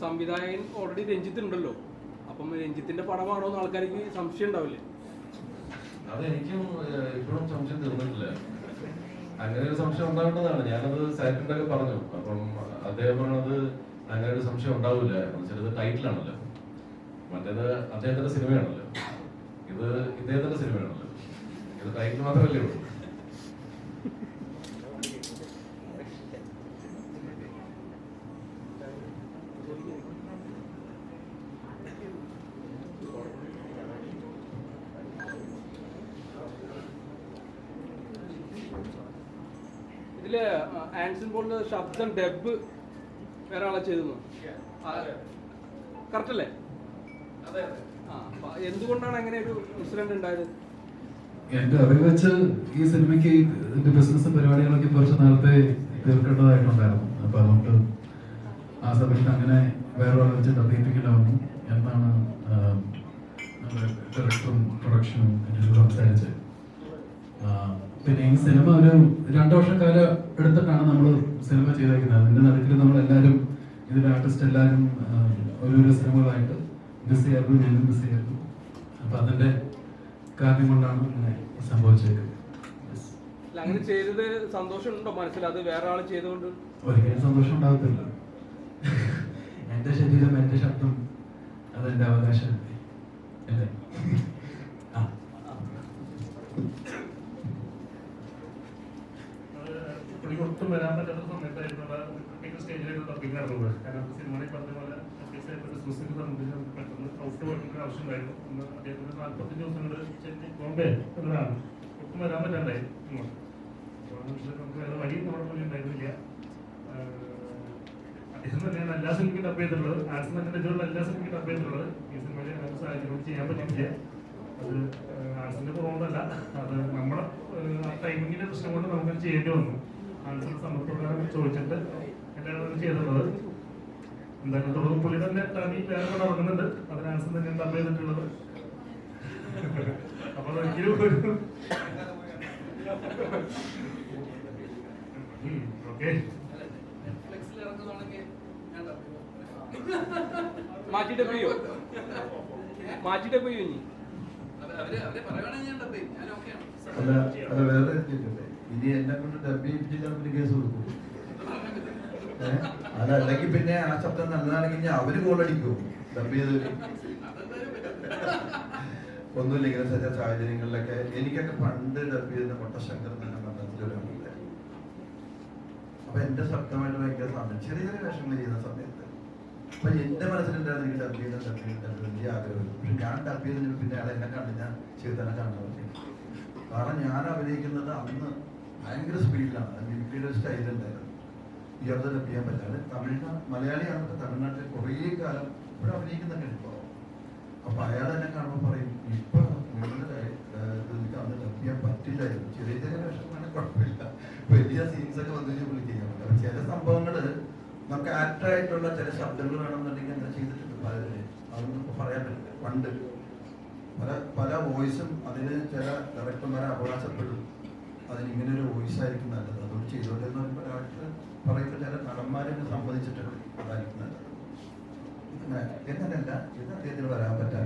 സംവിധായകൻ ഓൾറെഡി രഞ്ജിത്ത് ഉണ്ടല്ലോ, അപ്പം രഞ്ജിത്തിന്റെ പടമാണോ എന്ന് ആൾക്കാർക്ക് സംശയം ഉണ്ടാവില്ലേ? അതെനിക്കും ഇപ്പോഴും സംശയം തീർന്നിട്ടില്ല. അങ്ങനെ ഒരു സംശയം ഉണ്ടാവേണ്ടതാണ്. ഞാനത് സാറ്റിലൊക്കെ പറഞ്ഞു. അപ്പം അദ്ദേഹം പറഞ്ഞത് അങ്ങനെ ഒരു സംശയം ഉണ്ടാവില്ല. ചിലത് ടൈറ്റിലാണല്ലോ, മറ്റേത് അദ്ദേഹത്തിന്റെ സിനിമയാണല്ലോ, ഇത് ഇദ്ദേഹത്തിന്റെ സിനിമയാണല്ലോ. ഇത് ടൈറ്റിൽ മാത്രമല്ലേ ഉള്ളൂ. ഇതില് ആൻസൺ പോളിന്റെ ശബ്ദം ഡബ് വേറെ ആളെ ചെയ്തു, കറക്റ്റ് അല്ലേ? എന്തുകൊണ്ടാണ് അങ്ങനെ ഒരു ഇൻസിഡന്റ് ഉണ്ടായത്? എന്റെ അറിവ് വെച്ച് ഈ സിനിമയ്ക്ക് ഇതിന്റെ ബിസിനസ് പരിപാടികളൊക്കെ കുറച്ച് നേരത്തെ തീർക്കേണ്ടതായിട്ടുണ്ടായിരുന്നു. അപ്പൊ അതുകൊണ്ട് ആ സമയത്ത് അങ്ങനെ വേറെ ആളെ വെച്ച് ഡബിപ്പിക്കേണ്ട വന്നു എന്നാണ് ഡയറക്ടറും പ്രൊഡക്ഷനും എന്നോട് സംസാരിച്ചത്. പിന്നെ ഈ സിനിമ ഒരു 2 വർഷക്കാലം എടുത്തിട്ടാണ് നമ്മൾ സിനിമ ചെയ്തേക്കുന്നത്. അതിന്റെ നടുക്കിൽ നമ്മളെല്ലാവരും ഇതിന്റെ ആർട്ടിസ്റ്റ് എല്ലാവരും ഓരോരോ സിനിമകളായിട്ട് ബിസി ആയിരുന്നു, ഞാനും ബിസി ആയിരുന്നു. അപ്പൊ അതിന്റെ കാരണം കൊണ്ടാണ് അങ്ങനെ സംഭവിച്ചത്. അങ്ങനെ ചെയ്തത് സന്തോഷമുണ്ടോ മനസ്സിൽ? അത് വേറെ ആൾ ചെയ്തുകൊണ്ട് ഒരിക്കലും സന്തോഷം ഉണ്ടാകത്തില്ല. എന്റെ ശരീരം, എന്റെ ശബ്ദം, അതെന്റെ അവകാശം അല്ലേ? ഒട്ടും വരാൻ പറ്റാത്ത സമയത്തായിരുന്നു സ്റ്റേജിലേക്ക് തപ്പിങ് നടന്നത്. കാരണം സിനിമയിൽ പറഞ്ഞ പോലെ ബിസിനസിനെ സംബന്ധിച്ച് നമുക്ക് പെട്ടെന്ന് ഔട്ട് പോയിട്ടുള്ള ആവശ്യമുണ്ടായിരുന്നു. ഒന്ന് അദ്ദേഹത്തിന് 45 ദിവസങ്ങൾ ചെന്നൈ ബോംബെ എന്നതാണ് ഒട്ടും വരാൻ പറ്റാണ്ടായി. നമുക്ക് വേറെ വഴി നമ്മുടെ മുന്നിൽ ഉണ്ടായിരുന്നില്ല. അദ്ദേഹം തന്നെയാണ് എല്ലാ സിനിമയ്ക്കും ഡബ് ചെയ്തിട്ടുള്ളത്. ആൻസൺ തന്നെ ഇതിലുള്ള എല്ലാ സിനിമയ്ക്കും ഡബ് ചെയ്തിട്ടുള്ളത്. ഈ സിനിമയിൽ അങ്ങനെ സാഹചര്യം ചെയ്യാൻ പറ്റിയിട്ടില്ല. അത് ആൻസന്റെ കുറവുകൊണ്ടല്ല, അത് നമ്മുടെ ടൈമിങ്ങിന്റെ പ്രശ്നം കൊണ്ട് നമുക്ക് ചെയ്യേണ്ടി വന്നു. ആൻസർ സമ്മതപ്രകാരം ചോദിച്ചിട്ട് എല്ലാവരും ചെയ്തിട്ടുള്ളത്. എന്തായാലും തുടർന്ന് പുള്ളി തന്നെ തനി വേറെ കൂടെ ഇറങ്ങുന്നുണ്ട്. അതിന് ആൻസർ തന്നെയാണ് ഡബ് ചെയ്തിട്ടുള്ളത്. അപ്പൊ ഒരിക്കലും ഓക്കെ മാറ്റിട്ട് പോയോ? മാറ്റിട്ട് പോയോ? ഇനി എന്നെ കൊണ്ട് ഡബ് ചെയ്യിപ്പിച്ചില്ല കേസ് കൊടുക്കും. അതല്ലെങ്കിൽ പിന്നെ ആ ശബ്ദം നല്ലതാണെങ്കിൽ അവര് ഗോളടിക്കും ഡബ് ചെയ്തവര്. ഒന്നുമില്ല, ഇങ്ങനെ ചില സാഹചര്യങ്ങളിലൊക്കെ എനിക്കൊക്കെ പണ്ട് ഡബ് ചെയ്യുന്ന കൊട്ടശങ്കർ എന്ന മണ്ഡലത്തിലൊരാളുണ്ട്. അപ്പൊ എന്റെ ശബ്ദമായിട്ട് ഭയങ്കര സാമ്യം, ചെറിയ ചെറിയ വേഷങ്ങൾ ചെയ്യുന്ന സമയത്ത്. അപ്പൊ എന്റെ മനസ്സിലുണ്ടായിരുന്നു എനിക്ക് ഡബ് ചെയ്ത വലിയ ആഗ്രഹം. പക്ഷെ ഞാൻ ഡബ് ചെയ്തതിന് പിന്നെ അയാൾ എന്നെ കണ്ട് ഞാൻ ചെയ്തന്നെ കാണാൻ പറ്റി. കാരണം ഞാൻ അഭിനയിക്കുന്നത് അന്ന് ഭയങ്കര സ്പീഡിലാണ്. മിമിക്രിയുടെ സ്റ്റൈലുണ്ടായിരുന്നു. ഇയാളത് ഡബ് ചെയ്യാൻ പറ്റാതെ മലയാളിയാണ്. തമിഴ്നാട്ടിൽ കുറേ കാലം ഇവിടെ അഭിനയിക്കുന്നുണ്ട് ഇപ്പോൾ. അപ്പൊ അയാൾ എന്നെ കാണുമ്പോൾ പറയും, ഇപ്പൊ എനിക്ക് അന്ന് ഡബ് ചെയ്യാൻ പറ്റില്ലായിരുന്നു. ചെറിയ ചെറിയ വേഷങ്ങളാണ്, കുഴപ്പമില്ല. വലിയ സീൻസ് ഒക്കെ വന്നു വിളിക്കാൻ പറ്റില്ല. അപ്പൊ ചില സംഭവങ്ങള് നമുക്ക് ആക്ടറായിട്ടുള്ള ചില ശബ്ദങ്ങൾ വേണമെന്നുണ്ടെങ്കിൽ അങ്ങനെ ചെയ്തിട്ടുണ്ട് പലരും. അതൊന്നും ഇപ്പൊ പറയാൻ പറ്റില്ല. പണ്ട് പല വോയിസും അതിന് ചില ഡയറക്ടർമാരെ അവകാശപ്പെടും, അതിനിങ്ങനെ ഒരു വോയിസ് ആയിരിക്കും നല്ലത്, അതുകൊണ്ട് ചെയ്തോട്ടെ എന്ന് പറയുമ്പോൾ ഡയറക്ടർ പറയുമ്പോൾ ചില നടന്മാരെ സമ്മതിച്ചിട്ടുണ്ട് അതായിരിക്കും നല്ലത്. അങ്ങനെയല്ല ഇത് അദ്ദേഹത്തിന് വരാൻ പറ്റാൻ